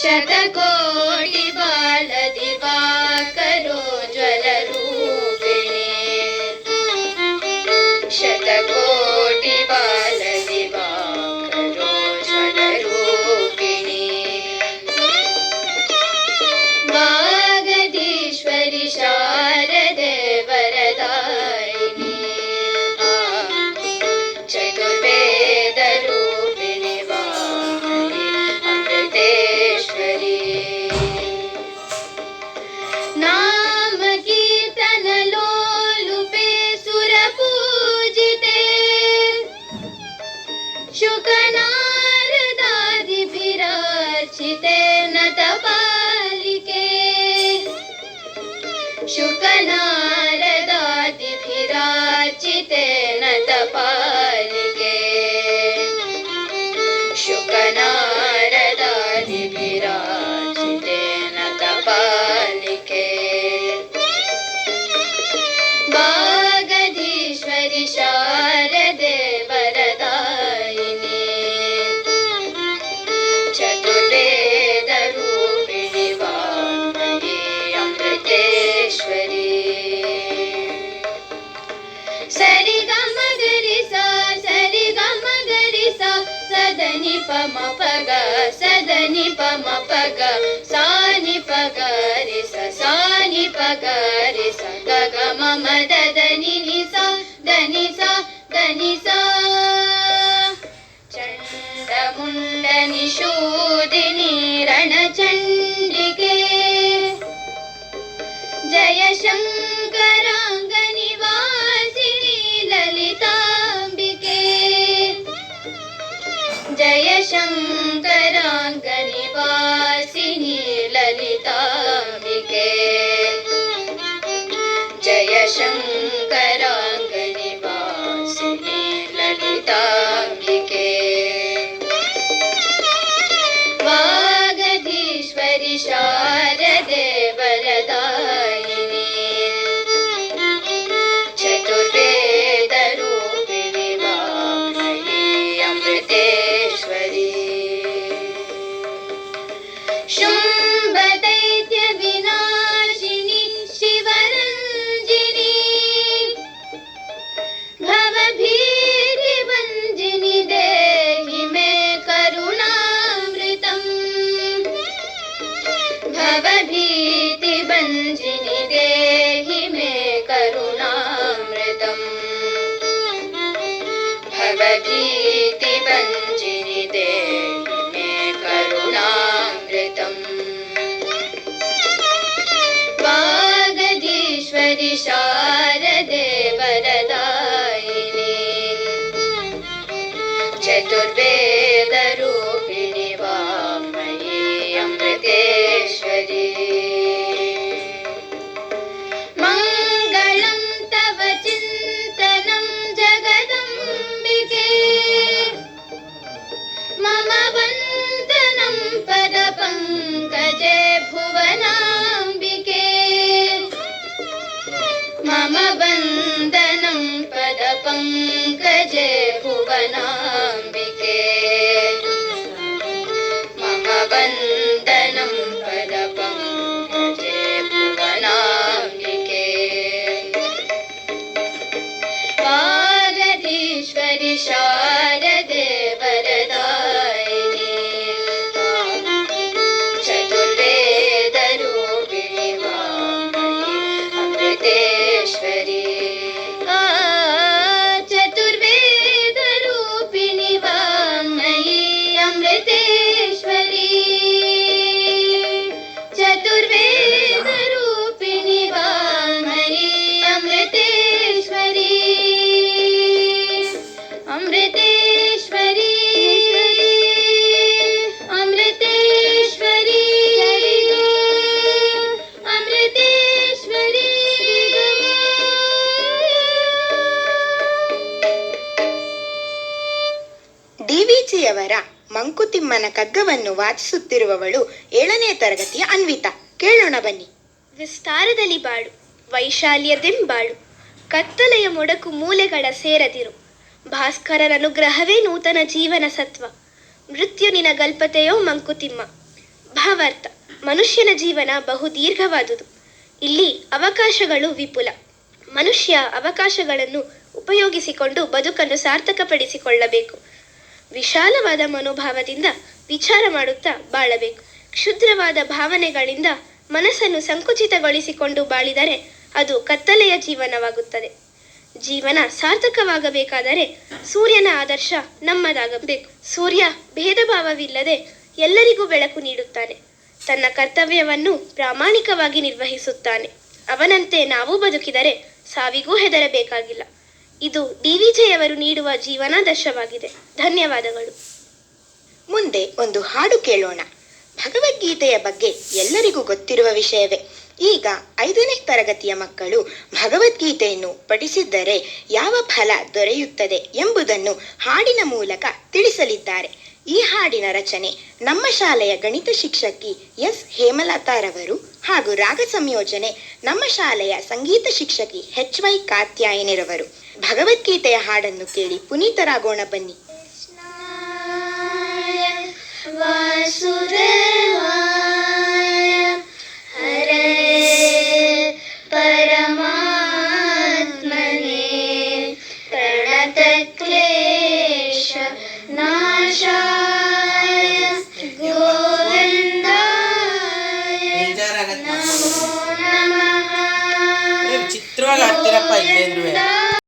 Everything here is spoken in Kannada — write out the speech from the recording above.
ಶತಕೋಟಿ ಬಾಲ ದಿವಾಕರೋ ಜ್ವಲರೂಪಿಣಿ ಶತಕೋಟಿ ಬಾಲ ದಿವಾಕರೋ ಜ್ವಲರೂಪಿಣಿ ವಾಗದೀಶ್ವರಿ ಶಾರದೆ ವರದಾಯಿನಿ ಚತುರ್ವೇದ ರೂಪಿಣಿ ವಾಮನಿ ಅಮೃತೇಶ್ವರಿ ನಾಮ ಕೀರ್ತನ ಲೋಲುಪೆ ಸುರ ಪೂಜಿತೆ ಶುಕನಾರದಾದಿ ವಿರಾಚಿತೆ ನತ ಪಾಲಿಕೆ ಶುಕನಾರದಾದಿ ವಿರಾಚಿತೆ ನತ ಪಾಲಿಕೆ ಶುಕನಾರದಾದಿ ವಿರಾಚಿತೆ ನತ ಪಾಲಿಕೆ ವಾಗದೀಶ್ವರಿ ಶಾರದೆ ವರದಾಯಿನಿ ಚತುರ್ವೇದ ರೂಪಿಣಿ ವಾಮನಿ ಅಮೃತೇಶ್ವರಿ ಸರಿ ಗಮ ಗರಿ ಸ ಸರಿ ಗಮ ಗರಿ ಸ ಸದನಿ ಪಮ ಪಗ ಸದನಿ ಪಮ ಪಗ ಸಾನಿ ಪಗರಿ ಸ ಸಾನಿ ಪಗರಿ ಸ ಗಗ ಮಮ ದನಿ ನಿ ಸ ದನಿ ಸ ದನಿ ಸ ಚಂಡ ಮುಂಡ ನಿಶೂದಿನಿ ರಣಚಂಡಿಕೆ ಜಯ ಶಂಕರಾಂಗ ನಿವಾಸಿನಿ ಲಲಿತಾಂಬಿಕೆ ಜಯ ಶಂಕರಾಂಗ ನಿವಾಸಿನಿ ಲಲಿತಾಂಬಿಕೆ ಜಯ ಶಂಕರಾಂಗ ನಿವಾಸಿನಿ ಲಲಿತಾಂಬಿಕೆ ವಾಗದೀಶ್ವರಿ ಶಾರದೆ ವರದಾಯಿನಿ ಚತುರ್ವೇದ ರೂಪಿಣಿ ವಾಮನಿ ಅಮೃತೇಶ್ವರಿ ಶುಂಭ ದೈತ್ಯ ವಿನಾಶಿನಿ ಶಿವರಂಜಿನಿ ಭವಭೀತಿ ಭಂಜಿನಿ ದೇಹಿ ಮೇ ಕರುಣಾಮೃತಂ ಭವಭೀತಿ ಭಂಜಿನಿ ದೇಹಿ ಮೇ ಕರುಣಾಮೃತಂ ಭವಭೀತಿ ಭಂಜಿನಿ ದೇಹಿ ಮೇ ಕರುಣಾಮೃತಂ ವಾಗದೀಶ್ವರಿ ಶಾರದೆ ವರದಾಯಿನಿ ಚತುರ್ವೇದ ರೂಪಿಣಿ ವಾಮಯಿ ಅಮೃತೇಶ್ವರಿ ಮಂಗಳಂ ತವ ಚಿಂತನಂ ಜಗದಂಬಿಕೆ ಮಮ ವಂದನಂ ಪದ ಪಂಕಜೆ ಭುವನಾಂಬಿಕೆ ಮಮ ವಂದನಂ ಪದ ಪಂಕಜೆ ಭುವನಾಂಬಿಕೆ ಮಮ ವಂದನಂ ಪದ ಪಂಕಜೆ ಭುವನಾಂಬಿಕೆ ವಾಗದೀಶ್ವರಿ ಶಾರದೆ ವರದಾಯಿನಿ ಚತುರ್ವೇದ ರೂಪಿಣಿ ವಾಮನಿ ಅಮೃತೇಶ್ವರಿ ಚತುರ್ವೇದ ರೂಪಿಣಿ ವಾಮಯಿ ಅಮೃತೇಶ್ವರಿ ಚತುರ್ವೇದ ರೂಪಿಣಿ ವಾಮಯಿ ಅಮೃತೇಶ್ವರಿ ಅಮೃತೇಶ್ವರಿ ಅಮೃತೇಶ್ವರಿ ಅಮೃತೇಶ್ವರಿ ಡಿವಿಜಿಯವರ ಮಂಕುತಿಮ್ಮನ ಕಗ್ಗವನ್ನು ವಾಚಿಸುತ್ತಿರುವವಳು 7ನೇ ತರಗತಿಯ ಅನ್ವಿತಾ. ಕೇಳೋಣ ಬನ್ನಿ. ವಿಸ್ತಾರದಲ್ಲಿ ಬಾಳು, ವೈಶಾಲ್ಯದೆಂಬಾಳು, ಕತ್ತಲೆಯ ಮೊಡಕು ಮೂಲೆಗಳ ಸೇರದಿರು. ಭಾಸ್ಕರನ ಅನುಗ್ರಹವೇ ನೂತನ ಜೀವನ ಸತ್ವ. ಮೃತ್ಯು ನಿನ ಗಲ್ಪತೆಯೋ ಮಂಕುತಿಮ್ಮ. ಭಾವಾರ್ಥ: ಮನುಷ್ಯನ ಜೀವನ ಬಹು ದೀರ್ಘವಾದುದು. ಇಲ್ಲಿ ಅವಕಾಶಗಳು ವಿಪುಲ. ಮನುಷ್ಯ ಅವಕಾಶಗಳನ್ನು ಉಪಯೋಗಿಸಿಕೊಂಡು ಬದುಕನ್ನು ಸಾರ್ಥಕಪಡಿಸಿಕೊಳ್ಳಬೇಕು. ವಿಶಾಲವಾದ ಮನೋಭಾವದಿಂದ ವಿಚಾರ ಮಾಡುತ್ತಾ ಬಾಳಬೇಕು. ಕ್ಷುದ್ರವಾದ ಭಾವನೆಗಳಿಂದ ಮನಸ್ಸನ್ನು ಸಂಕುಚಿತಗೊಳಿಸಿಕೊಂಡು ಬಾಳಿದರೆ ಅದು ಕತ್ತಲೆಯ ಜೀವನವಾಗುತ್ತದೆ. ಜೀವನ ಸಾರ್ಥಕವಾಗಬೇಕಾದರೆ ಸೂರ್ಯನ ಆದರ್ಶ ನಮ್ಮದಾಗಬೇಕು. ಸೂರ್ಯ ಭೇದ ಭಾವವಿಲ್ಲದೆ ಎಲ್ಲರಿಗೂ ಬೆಳಕು ನೀಡುತ್ತಾನೆ. ತನ್ನ ಕರ್ತವ್ಯವನ್ನು ಪ್ರಾಮಾಣಿಕವಾಗಿ ನಿರ್ವಹಿಸುತ್ತಾನೆ. ಅವನಂತೆ ನಾವು ಬದುಕಿದರೆ ಸಾವಿಗೂ ಹೆದರಬೇಕಾಗಿಲ್ಲ. ಇದು ಡಿವಿಜಿಯವರು ನೀಡುವ ಜೀವನಾದರ್ಶವಾಗಿದೆ. ಧನ್ಯವಾದಗಳು. ಮುಂದೆ ಒಂದು ಹಾಡು ಕೇಳೋಣ. ಭಗವದ್ಗೀತೆಯ ಬಗ್ಗೆ ಎಲ್ಲರಿಗೂ ಗೊತ್ತಿರುವ ವಿಷಯವೇ. ಈಗ 5ನೇ ತರಗತಿಯ ಮಕ್ಕಳು ಭಗವದ್ಗೀತೆಯನ್ನು ಪಠಿಸಿದ್ದರೆ ಯಾವ ಫಲ ದೊರೆಯುತ್ತದೆ ಎಂಬುದನ್ನು ಹಾಡಿನ ಮೂಲಕ ತಿಳಿಸಲಿದ್ದಾರೆ. ಈ ಹಾಡಿನ ರಚನೆ ನಮ್ಮ ಶಾಲೆಯ ಗಣಿತ ಶಿಕ್ಷಕಿ ಎಸ್ ಹೇಮಲತಾರವರು ಹಾಗೂ ರಾಗ ಸಂಯೋಜನೆ ನಮ್ಮ ಶಾಲೆಯ ಸಂಗೀತ ಶಿಕ್ಷಕಿ HY ಕಾತ್ಯಾಯನಿರವರು. ಭಗವದ್ಗೀತೆಯ ಹಾಡನ್ನು ಕೇಳಿ ಪುನೀತರಾಗೋಣ ಬನ್ನಿ. ವಾಸುದೇವ